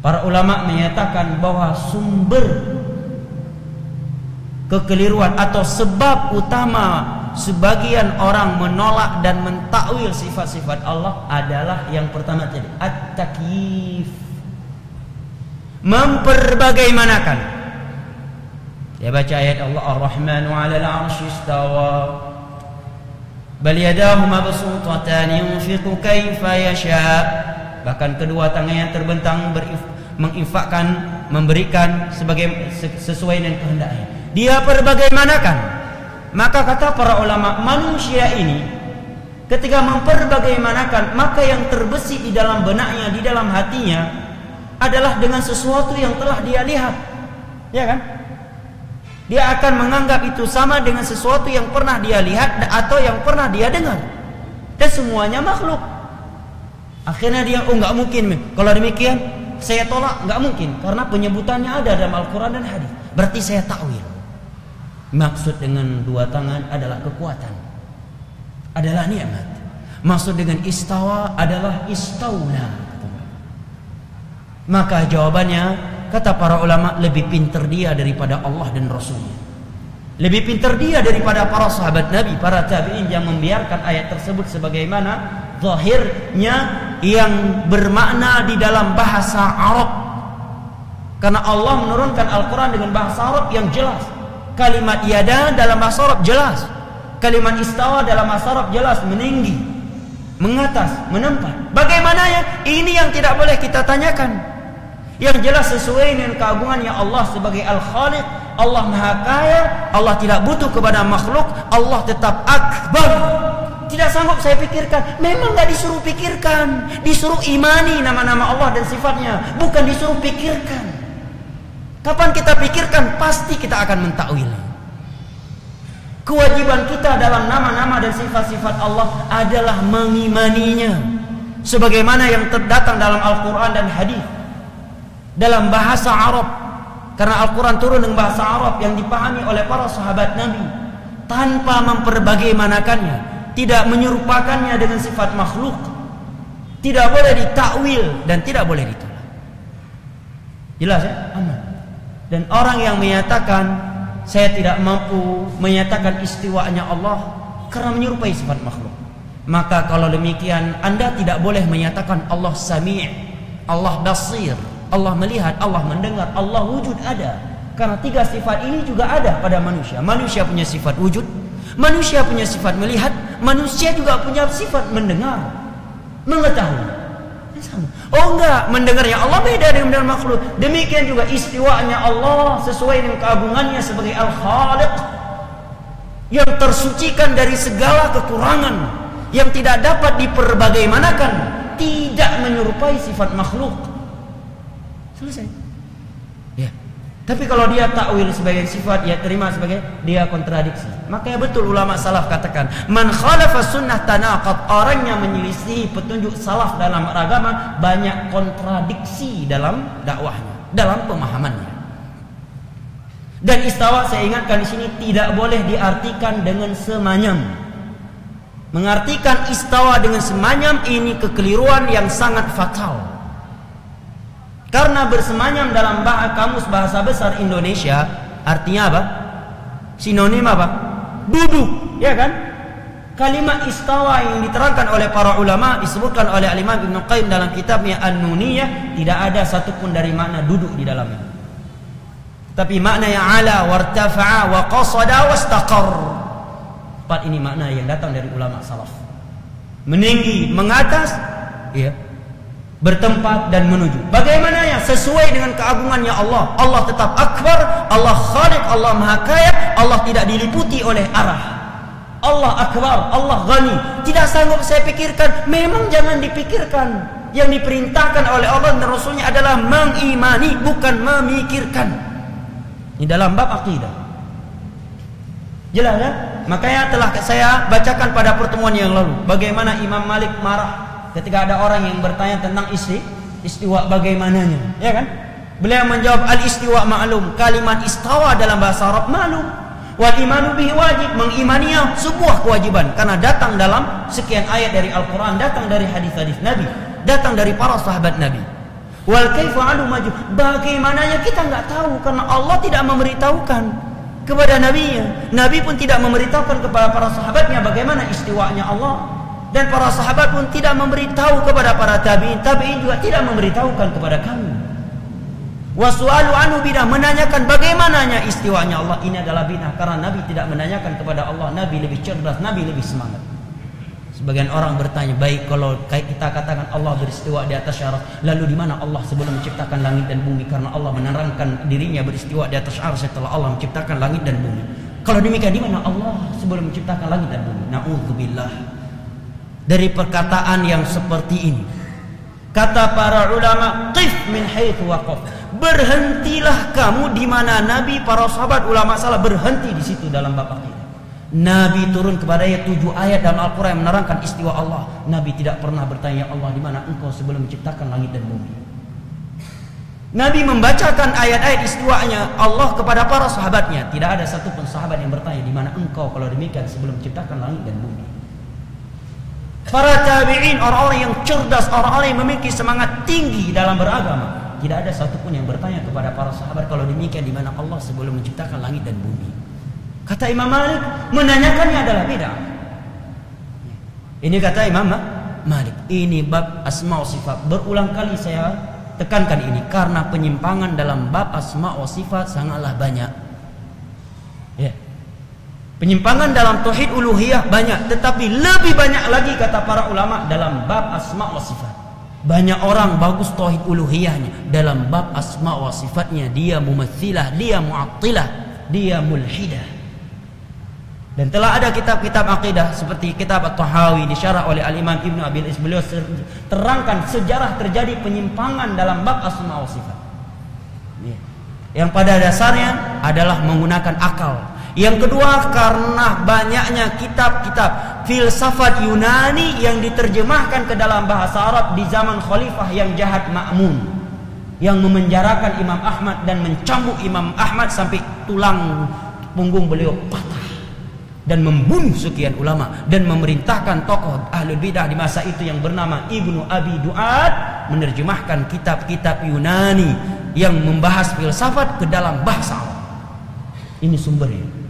Para ulama menyatakan bahwa sumber kekeliruan atau sebab utama sebagian orang menolak dan mentakwil sifat-sifat Allah adalah yang pertama tadi, at-takyif, memperbagaimanakan. Dia baca ayat Allah, Ar-Rahmanu 'alal 'arsy istawa bal yadahu mabsuutatan yunfiqu kaifa yasha. Bahkan kedua tangannya terbentang menginfakkan, memberikan sesuai dengan kehendaknya. Dia perbagaimanakan. Maka kata para ulama, manusia ini ketika memperbagaimanakan, maka yang terbesit di dalam benaknya, di dalam hatinya adalah dengan sesuatu yang telah dia lihat. Ya kan? Dia akan menganggap itu sama dengan sesuatu yang pernah dia lihat atau yang pernah dia dengar. Dan semuanya makhluk. Akhirnya dia, oh nggak mungkin. Kalau demikian saya tolak, nggak mungkin, karena penyebutannya ada dalam Al-Quran dan hadis. Berarti saya takwil. Maksud dengan dua tangan adalah kekuatan, adalah nikmat. Maksud dengan istawa adalah istaula. Maka jawabannya, kata para ulama, lebih pintar dia daripada Allah dan Rasulnya. Lebih pintar dia daripada para sahabat Nabi, para tabi'in yang membiarkan ayat tersebut sebagaimana zahirnya yang bermakna di dalam bahasa Arab. Karena Allah menurunkan Al-Quran dengan bahasa Arab yang jelas. Kalimat yada dalam bahasa Arab jelas. Kalimat istawa dalam bahasa Arab jelas, meninggi, mengatas, menempat. Bagaimana ya? Ini yang tidak boleh kita tanyakan. Yang jelas sesuai dengan keagungannya Allah sebagai Al-Khaliq. Allah Maha Kaya. Allah tidak butuh kepada makhluk. Allah tetap akbar. Tidak sanggup saya pikirkan. Memang gak disuruh pikirkan, disuruh imani nama-nama Allah dan sifatnya, bukan disuruh pikirkan. Kapan kita pikirkan, pasti kita akan mentakwil. Kewajiban kita dalam nama-nama dan sifat-sifat Allah adalah mengimaninya sebagaimana yang terdatang dalam Al-Quran dan hadis dalam bahasa Arab. Karena Al-Quran turun dengan bahasa Arab yang dipahami oleh para sahabat Nabi tanpa memperbagaimanakannya, tidak menyerupakannya dengan sifat makhluk, tidak boleh ditakwil dan tidak boleh ditolak. Jelas ya? Aman. Dan orang yang menyatakan saya tidak mampu menyatakan istiwanya Allah karena menyerupai sifat makhluk, maka kalau demikian Anda tidak boleh menyatakan Allah Sami', Allah Basir, Allah melihat, Allah mendengar, Allah wujud ada. Karena tiga sifat ini juga ada pada manusia. Manusia punya sifat wujud, manusia punya sifat melihat, manusia juga punya sifat mendengar, mengetahui. Oh enggak, mendengarnya Allah beda dengan mendengar makhluk. Demikian juga istiwanya Allah sesuai dengan keagungannya sebagai Al-Khaliq, yang tersucikan dari segala kekurangan, yang tidak dapat diperbagaimanakan, tidak menyerupai sifat makhluk. Selesai. Ya. Tapi kalau dia takwil sebagai sifat, ya terima sebagai dia kontradiksi. Makanya betul ulama salaf katakan, man khalafa sunnah tanaqad, orang yang menyelisihi petunjuk salaf dalam agama banyak kontradiksi dalam dakwahnya, dalam pemahamannya. Dan istawa, saya ingatkan di sini, tidak boleh diartikan dengan semanyam. Mengartikan istawa dengan semanyam ini kekeliruan yang sangat fatal. Karena bersemanyam dalam kamus bahasa besar Indonesia artinya apa? Sinonim apa? Duduk, ya kan? Kalimat istawa yang diterangkan oleh para ulama, disebutkan oleh Al-Imam Ibnu Qayyim dalam kitabnya An-Nuniyah, tidak ada satupun dari makna duduk di dalamnya. Tapi makna yang ala, wartafa'a, wa qasada, wastaqar. Empat ini makna yang datang dari ulama salaf. Meninggi, mengatas, ya, bertempat dan menuju. Bagaimana ya? Sesuai dengan keagungannya Allah. Allah tetap akbar, Allah khaliq, Allah maha kaya, Allah tidak diliputi oleh arah. Allah akbar, Allah ghani. Tidak sanggup saya pikirkan. Memang jangan dipikirkan. Yang diperintahkan oleh Allah dan Rasulnya adalah mengimani, bukan memikirkan. Ini dalam bab akidah. Jelas ya? Makanya telah saya bacakan pada pertemuan yang lalu bagaimana Imam Malik marah ketika ada orang yang bertanya tentang istiwa bagaimananya, ya kan? Beliau menjawab, al-istiwa ma'lum, kalimat istawa dalam bahasa Arab ma'lum, wal imanu bihi wajib, mengimaninya sebuah kewajiban karena datang dalam sekian ayat dari Al-Quran, datang dari hadis-hadis Nabi, datang dari para sahabat Nabi. Wal kaifu alu maju. Bagaimananya kita nggak tahu karena Allah tidak memberitahukan kepada nabinya. Nabi pun tidak memberitahukan kepada para sahabatnya bagaimana istiwanya Allah. Dan para sahabat pun tidak memberitahu kepada para tabi'in. Tabi'in juga tidak memberitahukan kepada kami. Wasu'alu anhu bidah, menanyakan bagaimananya istiwanya Allah, ini adalah bidah. Karena Nabi tidak menanyakan kepada Allah. Nabi lebih cerdas, Nabi lebih semangat. Sebagian orang bertanya, baik kalau kita katakan Allah beristiwa di atas syaraf, lalu di mana Allah sebelum menciptakan langit dan bumi? Karena Allah menerangkan dirinya beristiwa di atas syaraf setelah Allah menciptakan langit dan bumi. Kalau demikian, di mana Allah sebelum menciptakan langit dan bumi? Na'udzubillah dari perkataan yang seperti ini. Kata para ulama, qif min haitsu waqaf. Berhentilah kamu di mana Nabi, para sahabat, ulama salah berhenti di situ dalam bab akidah. Nabi turun kepadanya 7 ayat dalam Al-Quran yang menerangkan istiwa Allah. Nabi tidak pernah bertanya, Allah di mana engkau sebelum menciptakan langit dan bumi. Nabi membacakan ayat-ayat istiwanya Allah kepada para sahabatnya. Tidak ada satupun sahabat yang bertanya, di mana engkau kalau demikian sebelum menciptakan langit dan bumi. Para tabi'in, orang-orang yang cerdas, orang-orang yang memiliki semangat tinggi dalam beragama, tidak ada satupun yang bertanya kepada para sahabat, kalau demikian di mana Allah sebelum menciptakan langit dan bumi. Kata Imam Malik, menanyakannya adalah bid'ah. Ini kata Imam Malik. Ini bab asma wa sifat. Berulang kali saya tekankan ini karena penyimpangan dalam bab asma wa sifat sangatlah banyak. Ya. Penyimpangan dalam tauhid uluhiyah banyak, tetapi lebih banyak lagi kata para ulama dalam bab asma wa sifat. Banyak orang bagus tauhid uluhiyahnya, dalam bab asma wa sifatnya dia mumatsilah, dia mu'attilah, dia mulhidah. Dan telah ada kitab-kitab akidah seperti kitab At-Tahawi disyarah oleh Al-Imam Ibnu Abil Is, beliau terangkan sejarah terjadi penyimpangan dalam bab asma wa sifat. Yang pada dasarnya adalah menggunakan akal. Yang kedua, karena banyaknya kitab-kitab filsafat Yunani yang diterjemahkan ke dalam bahasa Arab di zaman khalifah yang jahat Ma'mun, yang memenjarakan Imam Ahmad dan mencambuk Imam Ahmad sampai tulang punggung beliau patah, dan membunuh sekian ulama, dan memerintahkan tokoh ahlul bidah di masa itu yang bernama Ibnu Abi Du'ad menerjemahkan kitab-kitab Yunani yang membahas filsafat ke dalam bahasa Arab. Ini sumbernya.